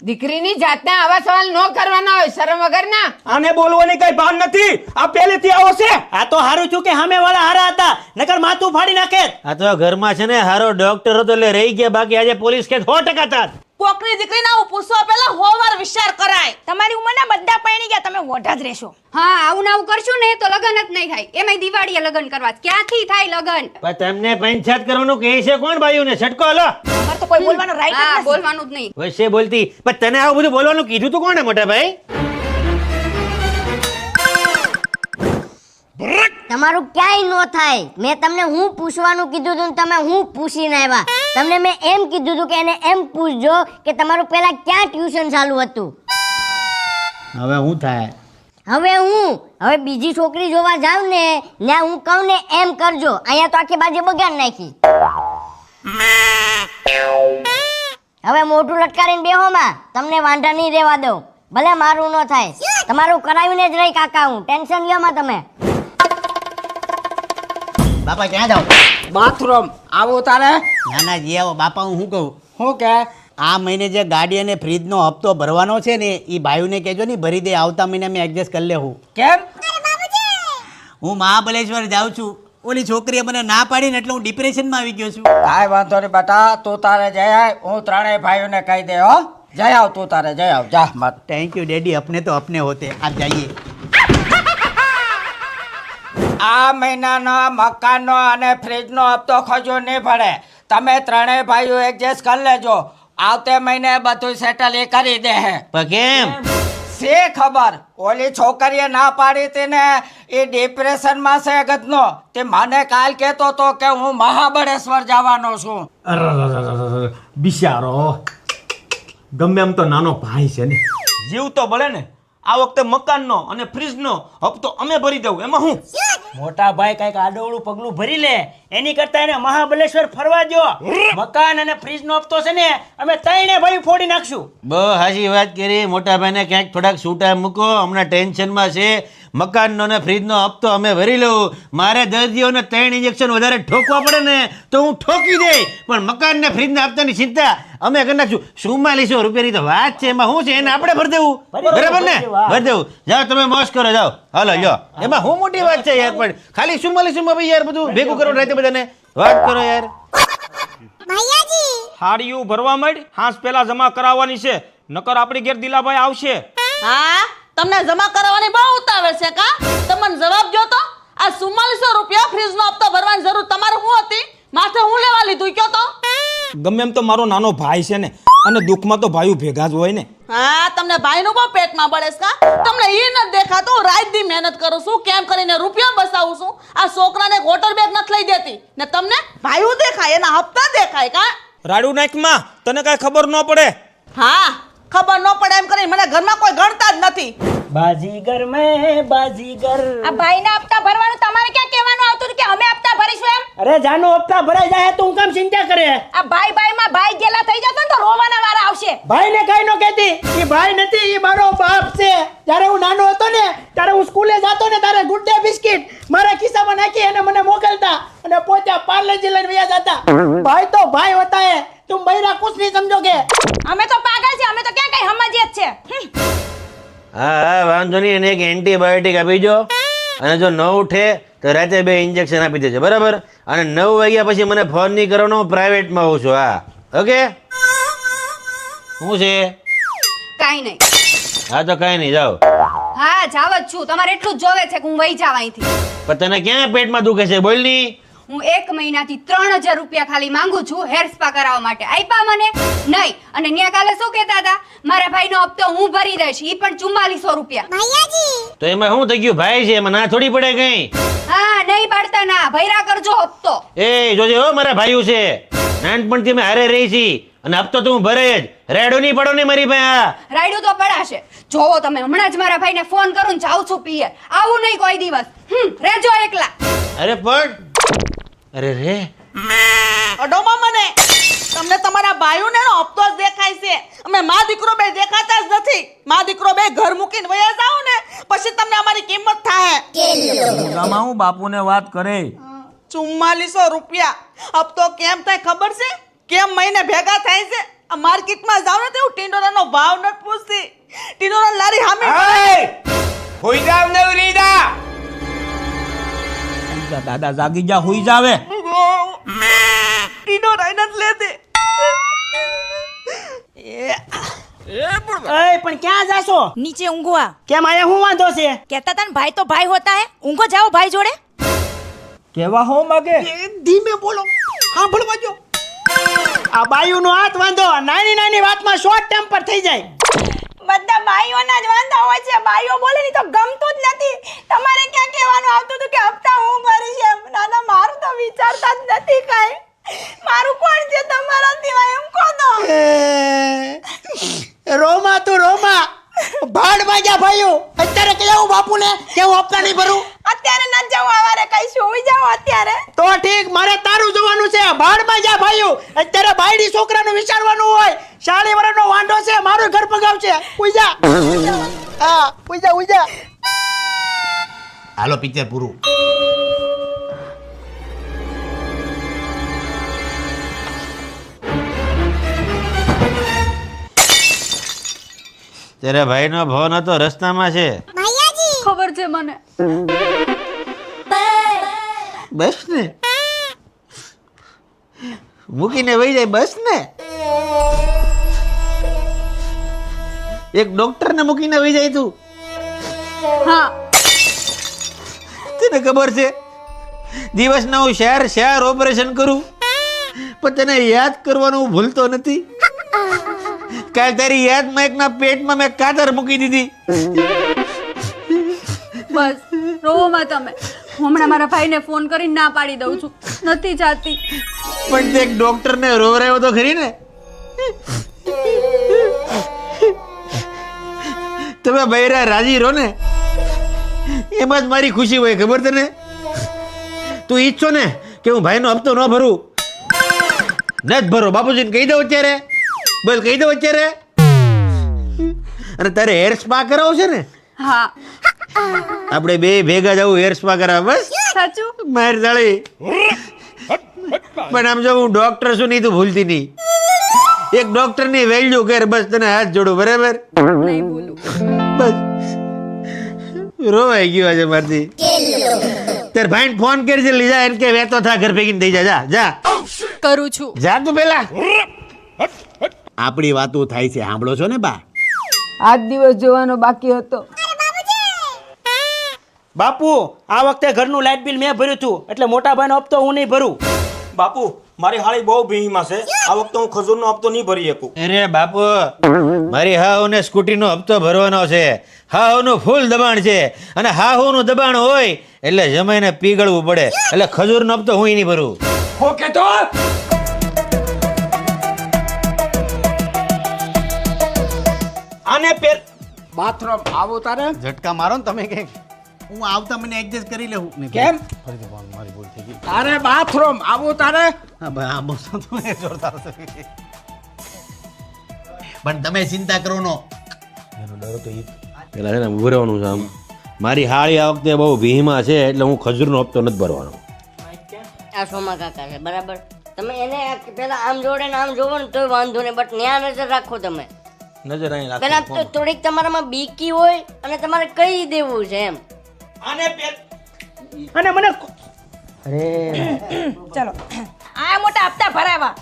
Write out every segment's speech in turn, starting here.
દીકરીની જાતને આવા સવાલ ન કરવાના હોય, શરમ વગરના. આને બોલવાની કઈ ભાન નથી. આ પહેલેથી આવો છે. આ તો હારું છું કે સામે વાળા હારા હતા, નકર માથું ફાડી નાખે. આ તો ઘરમાં છે ને હારો ડોક્ટર હતો એટલે રહી ગયા, બાકી આજે પોલીસ કેસ 100% થાત. કોકની દીકરીને આવું પૂછવા પહેલા 100 વાર વિચાર કરાય. તમારી ઉંમરના બધા પરણી ગયા, તમે મોઢા જ રહેશો. હા, આવું ને આવું કરશું ને તો લગન જ નહીં થાય. એમાંય દિવાળીએ લગન કરવા ક્યાંથી થાય લગન? પણ તમને પંચાયત કરવાનું કહે છે કોણ બાયુને? છટકો હલો. અમાર તો કોઈ બોલવાનો રાઈટ હા, નથી. બોલવાનું જ નહીં. વૈસે બોલતી. પણ તને આવું બધું બોલવાનું કીધું તું કોણે મોટા ભાઈ? તમારું ક્યાંય ન થાય. મેં તમને હું પૂછવાનું કીધું હતું, તમે હું પૂછીને આવ્યા. તમને મેં એમ કીધું હતું કે એને એમ પૂછજો કે તમારું પહેલા ક્યાં ટ્યુશન ચાલુ હતું. હવે શું થાય? હવે બીજી છોકરી જોવા જાવ ને ત્યાં હું કહું ને એમ કરજો. અહીંયા તો આખી બાજુ બગાડ નાખી. હવે મોઢું લટકારીને બેહોમાં, તમને વાંઢા નહીં રહેવા દઉં. ભલે મારું ન થાય, તમારું કરાવીને જ રહી કાકા હું. ટેન્શન લ્યો માં તમે. બાપા ક્યાં જાવ? બાથરૂમ આવો તારે. નાના જી આવો. બાપા હું શું કહું, હું કે આ મહિને જે ગાડી અને ફ્રીજનો હપ્તો ભરવાનો છે ને એ ભાઈઓને કહેજો ને ભરી દે. આવતા મહિને અમે એડજસ્ટ કરી લેવું. કેમ? હું મહાબલેશ્વર જાઉં છું. ઓલી છોકરીએ મને ના પાડી ને એટલે હું ડિપ્રેશનમાં આવી ગયો છું. કાંઈ વાંધો નહીં બેટા, તું તારે જઈ આવ. હું ત્રણેય ભાઈઓને કહી દે હો. જઈ આવ તું તારે, જઈ આવ જા મત. થેન્ક યુ ડેડી, अपने तो अपने होते. आप जाइए. આ મહિનાનો મકાનનો અને ફ્રીજનો હપ્તો ખજો નહીં પડે. તમે ત્રણેય ભાઈઓ એડજસ્ટ કરી લેજો. આવતે મહિને બધું સેટલ એ કરી દે હે. પણ કેમ? શે ખબર, ઓલી છોકરીએ ના પાડી હતી ને એ ડિપ્રેશનમાં છે ગદનો. તે મને કાલ કહેતો તો કે હું મહાબળેશ્વર જવાનો છું. બિચારો ગમે એમ તો નાનો ભાઈ છે ને, જીવ તો બળે ને. આ વખતે મકાનનો અને ફ્રીજનો હપ્તો અમે ભરી દઉં, એમાં હું. મોટા ભાઈ કઈક આડોવડું પગલું ભરી લે, એની કરતા એને મહાબલેશ્વર ફરવા જો. મકાન અને ફ્રીજનો હપ્તો છે ને અમે ત્રણે ભાઈ ફોડી નાખશું. બહુ હાચી વાત કરી. મોટા ભાઈને ક્યાંક થોડાક છૂટા મૂકો, હમણાં ટેન્શનમાં છે. મકાનનો ને ફ્રીજનો હપ્તો અમે ભરી લઉં. મારે દર્દીઓને 3 ઇન્જેક્શન વધારે ઠોકવા પડે ને તો હું ઠોકી દે, પણ મકાન ને ફ્રીજના હપ્તાની ચિંતા અમે કરી નાખશું. 4400 રૂપિયાની તો વાત છે, એમાં શું છે? એને આપણે ભરી દેવું, બરાબર ને? ભરી દેવું. જાઓ તમે મોજ કરો, જાઓ. હાલો લ્યો, એમાં શું મોટી વાત છે યાર? પણ ખાલી 4400 માં ભાઈ યાર બધું ભેગું કરવાનું રાતે બધાને વાત કરો યાર. હાડિયું ભરવા માંડ, હાંસ પેલા જમા કરાવવાની છે, નકર આપણી ઘેર દિલાભાઈ આવશે. હા, તમને જમા કરાવવાની બહુ ઉતાવળ છે કા? તમને જવાબ જો તો. આ 4400 રૂપિયા ફ્રીજનો હપ્તો ભરવાની જરૂર તમારે શું હતી? માથે હું લેવા લીધું કયો તો? ગમે એમ તો મારો નાનો ભાઈ છે ને, અને દુઃખમાં તો ભાઈઓ ભેગા જ હોય ને. હા, તમને ભાઈનું બહુ પેટમાં બળે છે કા? તમને એ નથી દેખાતું રાત દી મહેનત કરું છું, કેમ કરીને રૂપિયા બસાવું છું. આ છોકરાને વોટર બેગ નથી લઈ દેતી ને તમને ભાઈઓ દેખાય, એના હપ્તા દેખાય કા? રાડુ નાકમાં તને કાંઈ ખબર ન પડે. હા, ખબર ન પડે એમ કરીને મને ઘરમાં કોઈ ગણતા જ નથી. બાજીગર મેં બાજીગર. આ ભાઈના હપ્તા ભરવાનું તમારે ક્યાં કહેવાનું આવતું કે અમે હપ્તા ભરીશું એમ? અરે જાનો હપ્તા ભરાઈ જાય તો હું કામ ચિંતા કરે? આ ભાઈમાં ભાઈ ગેલા થઈ જતો ને તો રોવાના વારા આવશે. ભાઈ ને કઈ નો કહેતી, એ ભાઈ નથી, એ મારો બાપ છે. જ્યારે હું નાનો હતો ને ત્યારે હું સ્કૂલે જતો ને ત્યારે ગુડ ડે બિસ્કિટ મારા ખિસ્સામાં નાખી અને મને મોકલતા અને પોતે પાર્લેજી લઈને વયા જતા. ભાઈ તો ભાઈ હોતા હે, તુમ બૈરા કુછ નહીં સમજોગે. અમે તો પાગલ છે, અમે તો ક્યાં કઈ સમજીએ જ છે. હા હા, વાંધો નહીં. એને એક એન્ટીબાયોટિક આપી દો, અને જો ન ઉઠે તો રાતે 2 ઇન્જેક્શન આપી દેજો, બરાબર? અને 9 વાગ્યા પછી મને ફોન નહીં કરવાનો, હું પ્રાઇવેટમાં હોઉં છું. હા, ઓકે? શું છે? કાઈ નહીં. હા તો કાંઈ નહીં, જાઓ. હા, જાવ જ છું. તમારે એટલું જ જોવે છે કે હું વહી જાવ અહીંથી. પણ તને ક્યાં પેટમાં દુખે છે? બોલ ની. હું 1 મહિનાથી 3000 રૂપિયા ખાલી માંગુ છું હેર સ્પા કરાવવા માટે. આપ્યા મને નહીં. અને ન્યા કાલે શું કહેતા હતા? મારા ભાઈનો હપ્તો હું ભરી દઈશ, ઈ પણ 4400 રૂપિયા. તો એમાં શું થઈ ગયું? ભાઈ છે, એમાં ના થોડી પડે કઈ. હા, નહીં પાડતા ના. ભૈરા કરજો હપ્તો. એ જોજે હો, મારા ભાઈઓ છે, નાનપણથી અમે હારે રહી છી, અને હપ્તો તો હું ભરે જ. રેડો નહીં પડો ને મારી પાસે. રાયડું તો પડાશે. જોવો તમે, હમણાં જ મારા ભાઈને ફોન કરું ને જાઉં છું પિયર. આવું નહીં કોઈ દિવસ. રેજો એકલા. અરે પણ અરે રે અડોમાં મને તમને તમારા ભાઈઓને એનો હપ્તો જ દેખાય છે. અમે માં દીકરો બે દેખાતા જ નથી. માં દીકરો બે ઘર મૂકીને વયા જાવ ને પછી તમને અમારી કિંમત થાય. ગામમાં હું બાપુને વાત કરે. 4400 રૂપિયા હપ્તો કેમ થાય ખબર છે? કેમ મહિને ભેગા થાય છે? આ માર્કેટમાં જાવ ને તો હું ટીંડોરાનો ભાવ નથી પૂછતી. ટીંડોરા લારી સામે હુઈ જાવ ને ઉરીદા. દાદા જાગી જા, હુઈ જાવે. ટીંડોરા નથી લેતી. પણ ક્યાં જાશો? नीचे ઊંઘવા. કેમ આયા હું વાંધો છે? कहता था ना भाई तो भाई होता है, ઊંઘો जाओ भाई जोड़े. કેવા હો માગે? ધીમે બોલો, સાંભળવા જો. આ બાયુનો હાથ વાંધો નાની નાની વાતમાં શોર્ટ ટેમ્પર થઈ જાય. બધા ભાઈઓના જ વાંધા હોય છે. ભાઈઓ બોલે ની તો ગમતું જ નથી. તમારે ક્યાં કહેવાનું આવતું હતું કે હપ્તા હું ભરીશ એમ? નાના મારું તો વિચારતા જ નથી કાંઈ. મારું કોણ છે તમારા સિવાય એમ કહો તો. રોમા તું રોમા, ભાડ માગ્યા ભાઈઓ. અત્યારે કહેવું બાપુને કે હું હપ્તા નહીં ભરું? અત્યારે ન જાઉં, આવારે કઈ સુઈ જાઓ અત્યારે. તો ઠીક, મારે તારું જોવાનું છે. ભાડ માગ્યા ભાઈઓ. અત્યારે બાયડી છોકરાનું વિચારવાનું હોય. 40 વર્ષનો વાંઢો છે, મારું ઘર પગાવશે. ઉઈ જા. હા, ઉઈ જા, ઉઈ જા. હાલો પિક્ચર પૂરું. તેરા ભાઈનો ફોન હતો, રસ્તામાં છે. ખબર છે મને. બસ ને મૂકીને વહી જાય. બસ ને એક ડોક્ટરને મૂકીને વહી જાય તું. હા, તને ખબર છે દિવસના હું શહેર ઓપરેશન કરું પણ તને યાદ કરવાનું હું ભૂલતો નથી. કાલ તારી યાદમાં એકના પેટમાં મેં કાતર મૂકી દીધી. બસ રોવામાં તમે. હું હમણાં મારા ભાઈને ફોન કરીને ના પાડી દઉં છું, નથી જાતી. પણ તે એક ડોક્ટરને રોવરાયો તો ખરી ને. તમે બૈરા રાજી રહો ને એમાં જ મારી ખુશી હોય. ખબર તને? તું ઈચ્છો ને કે હું ભાઈનો હપ્તો ન ભરું? ન જ ભરો. બાપુજીને કહી દઉં અત્યારે? બોલ, કહી દઉં અત્યારે? અને તારે હેર સ્પા કરાવો છે ને? હા, આપણે બે ભેગા જવું હેર સ્પા કરાવવા. બસ સાચું. મારી તાળી. પણ આમ જો હું ડોક્ટર છું નહીં, તું ભૂલતી નહીં. એક ડોક્ટરની વેલ્યુ કર. બસ તને હાથ જોડું, બરાબર? નહીં બોલું. બસ રોવાઈ ગયો આજે મારથી. તાર ભાઈને ફોન કરજે, લીધા એને કે વેતો થા ઘર ભેગીને થઈ જા. જા જા કરું છું. જા તું પેલા. આપણી વાતો થાય છે, સાંભળો છો ને બા? આજ દિવસ જોવાનો બાકી હતો. બાપુ, આ વખતે ઘરનું લાઇટ બિલ મેં ભર્યું હતું, એટલે મોટા ભાઈનો હપ્તો હું નહીં ભરું. બાપુ મારી હાળી બહુ ભીમાં છે, આ વખતે હું ખજૂરનો હપ્તો નહીં ભરી શકું. અરે બાપુ, મારી હાહુને સ્કૂટીનો હપ્તો ભરવાનો છે. હાહુનું ફૂલ દબાણ છે, અને હાહુનું દબાણ હોય એટલે જમાઈને પીગળવું પડે. એટલે ખજૂરનો હપ્તો હું નહીં ભરું. ઓકે તો આને પેર બાથરૂમ આવો તારે. ઝટકા મારો ને તમે કે હું આવતા મને એડજસ્ટ કરી લેવું. કેમ? મારી ભૂલ થઈ ગઈ. તારે બાથરૂમ આવો તારે. હા ભાઈ, આ બોલતો તું એ જોરદાર છે. પણ તમે ચિંતા કરો નો. એનો ડર તો ઈ પેલા છે ને ઉભું રહેવાનું છે. આમ મારી હાળી આ વખતે બહુ ભીમાં છે એટલે હું ખજૂરનો હપ્તો નથી ભરવાનો. આ સોમા કાકા છે, બરાબર? તમે એને પેલા આમ જોડે ને આમ જોવો ને તોય વાંધો નહીં, બટ ન્યા નજર રાખો તમે. નજર અહીં રાખો. પેલા તો થોડીક તમારામાં બીકી હોય અને તમારે કહી દેવું છે એમ. આને પેર અને મને चलो આ મોટા હપ્તા ભરાવા.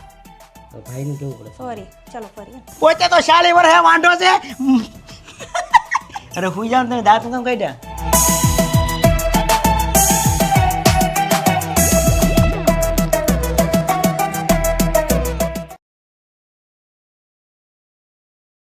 ભાઈને કેવું પડે? સોરી, ચલો ફરી. પોતે તો 40 વર્ષે વાંઢો છે. અરે હુઈ જાવ, તમે દાંત કેમ કાઢ્યા?